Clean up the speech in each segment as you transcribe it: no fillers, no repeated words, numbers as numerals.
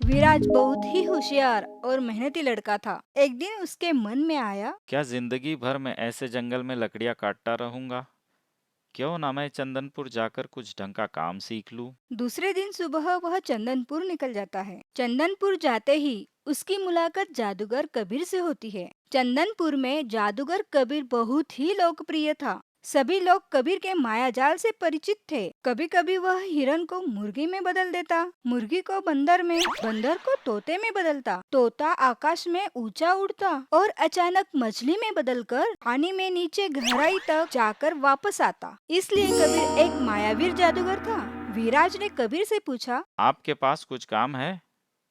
विराज बहुत ही होशियार और मेहनती लड़का था। एक दिन उसके मन में आया, क्या जिंदगी भर मैं ऐसे जंगल में लकड़ियां काटता रहूंगा? क्यों ना मैं चंदनपुर जाकर कुछ ढंग का काम सीख लूं। दूसरे दिन सुबह वह चंदनपुर निकल जाता है। चंदनपुर जाते ही उसकी मुलाकात जादूगर कबीर से होती है। चंदनपुर में जादूगर कबीर बहुत ही लोकप्रिय था। सभी लोग कबीर के माया जाल से परिचित थे। कभी कभी वह हिरन को मुर्गी में बदल देता, मुर्गी को बंदर में, बंदर को तोते में बदलता, तोता आकाश में ऊंचा उड़ता और अचानक मछली में बदलकर पानी में नीचे गहराई तक जाकर वापस आता। इसलिए कबीर एक मायावीर जादूगर था। विराज ने कबीर से पूछा, आपके पास कुछ काम है?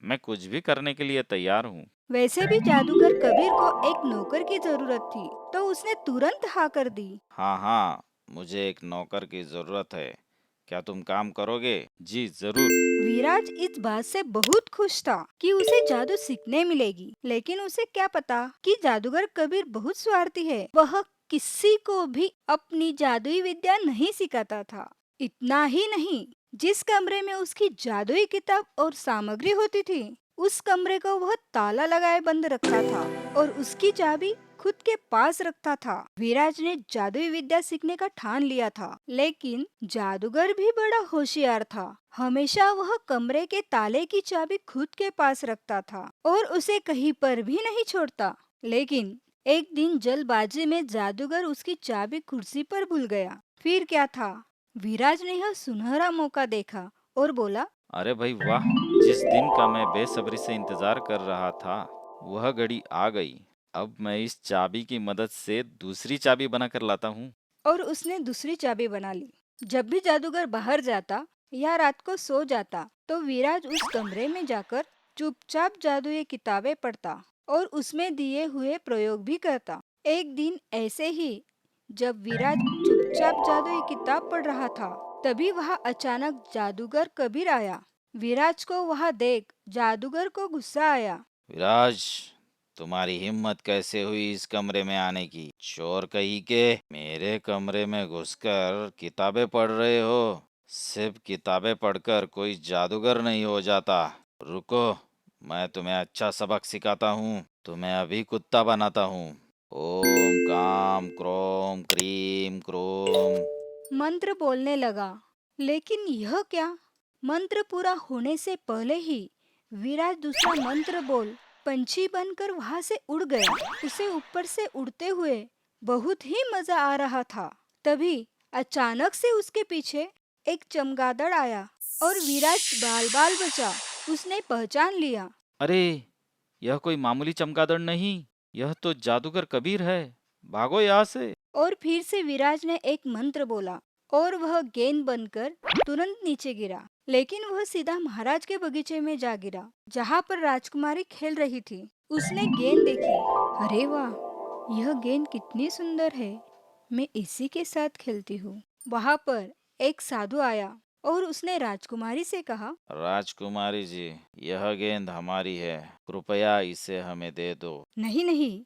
मैं कुछ भी करने के लिए तैयार हूँ। वैसे भी जादूगर कबीर को एक नौकर की जरूरत थी, तो उसने तुरंत हाँ कर दी। हाँ हाँ, मुझे एक नौकर की जरूरत है। क्या तुम काम करोगे? जी जरूर। विराज इस बात से बहुत खुश था कि उसे जादू सीखने मिलेगी, लेकिन उसे क्या पता कि जादूगर कबीर बहुत स्वार्थी है। वह किसी को भी अपनी जादुई विद्या नहीं सिखाता था। इतना ही नहीं, जिस कमरे में उसकी जादुई किताब और सामग्री होती थी, उस कमरे को वह ताला लगाए बंद रखता था और उसकी चाबी खुद के पास रखता था। विराज ने जादुई विद्या सीखने का ठान लिया था, लेकिन जादूगर भी बड़ा होशियार था। हमेशा वह कमरे के ताले की चाबी खुद के पास रखता था और उसे कहीं पर भी नहीं छोड़ता। लेकिन एक दिन जल्दबाजी में जादूगर उसकी चाबी कुर्सी पर भूल गया। फिर क्या था? विराज ने यह सुनहरा मौका देखा और बोला, अरे भाई वाह! जिस दिन का मैं बेसब्री से इंतजार कर रहा था, वह घड़ी आ गई। अब मैं इस चाबी की मदद से दूसरी चाबी बनाकर लाता हूँ। और उसने दूसरी चाबी बना ली। जब भी जादूगर बाहर जाता या रात को सो जाता, तो विराज उस कमरे में जाकर चुपचाप जादुई किताबें पढ़ता और उसमें दिए हुए प्रयोग भी करता। एक दिन ऐसे ही, जब विराज चुपचाप जादुई किताब पढ़ रहा था, तभी वहां अचानक जादूगर कबीर आया। विराज को वहां देख जादूगर को गुस्सा आया। विराज, तुम्हारी हिम्मत कैसे हुई इस कमरे में आने की? चोर कहीं के, मेरे कमरे में घुसकर किताबें पढ़ रहे हो। सिर्फ किताबें पढ़कर कोई जादूगर नहीं हो जाता। रुको, मैं तुम्हें अच्छा सबक सिखाता हूँ। तुम्हें अभी कुत्ता बनाता हूँ। ओम काम क्रोम क्रीम क्रोम। मंत्र बोलने लगा, लेकिन यह क्या? मंत्र पूरा होने से पहले ही विराज दूसरा मंत्र बोल पंछी बनकर वहां से उड़ गया। उसे ऊपर से उड़ते हुए बहुत ही मजा आ रहा था। तभी अचानक से उसके पीछे एक चमगादड़ आया और विराज बाल बाल बचा। उसने पहचान लिया। अरे, यह कोई मामूली चमगादड़ नहीं, यह तो जादूगर कबीर है। भागो यहाँ से। और फिर से विराज ने एक मंत्र बोला और वह गेंद बनकर तुरंत नीचे गिरा। लेकिन वह सीधा महाराज के बगीचे में जा गिरा, जहाँ पर राजकुमारी खेल रही थी। उसने गेंद देखी। अरे वाह, यह गेंद कितनी सुंदर है, मैं इसी के साथ खेलती हूँ। वहाँ पर एक साधु आया और उसने राजकुमारी से कहा, राजकुमारी जी, यह गेंद हमारी है। कृपया इसे हमें दे दो। नहीं नहीं,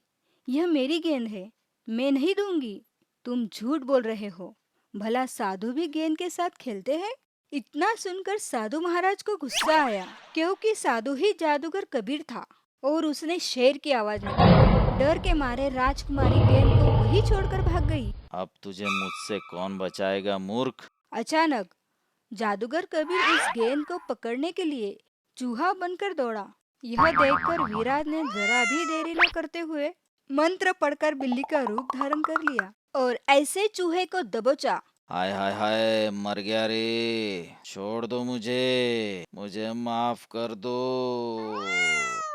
यह मेरी गेंद है, मैं नहीं दूंगी। तुम झूठ बोल रहे हो। भला साधु भी गेंद के साथ खेलते हैं? इतना सुनकर साधु महाराज को गुस्सा आया, क्योंकि साधु ही जादूगर कबीर था और उसने शेर की आवाज निकाली। डर के मारे राजकुमारी गेंद को वही छोड़कर भाग गई। अब तुझे मुझसे कौन बचाएगा मूर्ख? अचानक जादूगर कबीर उस गेंद को पकड़ने के लिए चूहा बनकर दौड़ा। यह देखकर विराट ने जरा भी देरी न करते हुए मंत्र पढ़कर बिल्ली का रूप धारण कर लिया और ऐसे चूहे को दबोचा। हाय हाय हाय, मर गया रे। छोड़ दो मुझे, मुझे माफ कर दो।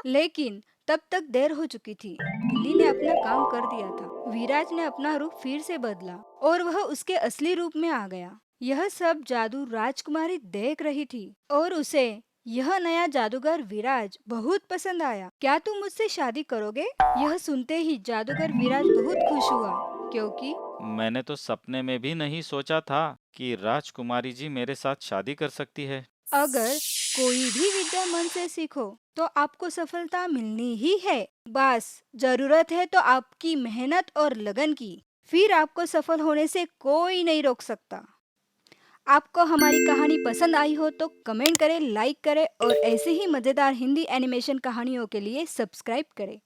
लेकिन तब तक देर हो चुकी थी। बिल्ली ने अपना काम कर दिया था। विराज ने अपना रूप फिर से बदला और वह उसके असली रूप में आ गया। यह सब जादू राजकुमारी देख रही थी और उसे यह नया जादूगर विराज बहुत पसंद आया। क्या तुम मुझसे शादी करोगे? यह सुनते ही जादूगर विराज बहुत खुश हुआ, क्योंकि मैंने तो सपने में भी नहीं सोचा था कि राजकुमारी जी मेरे साथ शादी कर सकती है। अगर कोई भी विद्या मन से सीखो तो आपको सफलता मिलनी ही है। बस जरूरत है तो आपकी मेहनत और लगन की। फिर आपको सफल होने से कोई नहीं रोक सकता। आपको हमारी कहानी पसंद आई हो तो कमेंट करें, लाइक करें और ऐसे ही मजेदार हिंदी एनिमेशन कहानियों के लिए सब्सक्राइब करें।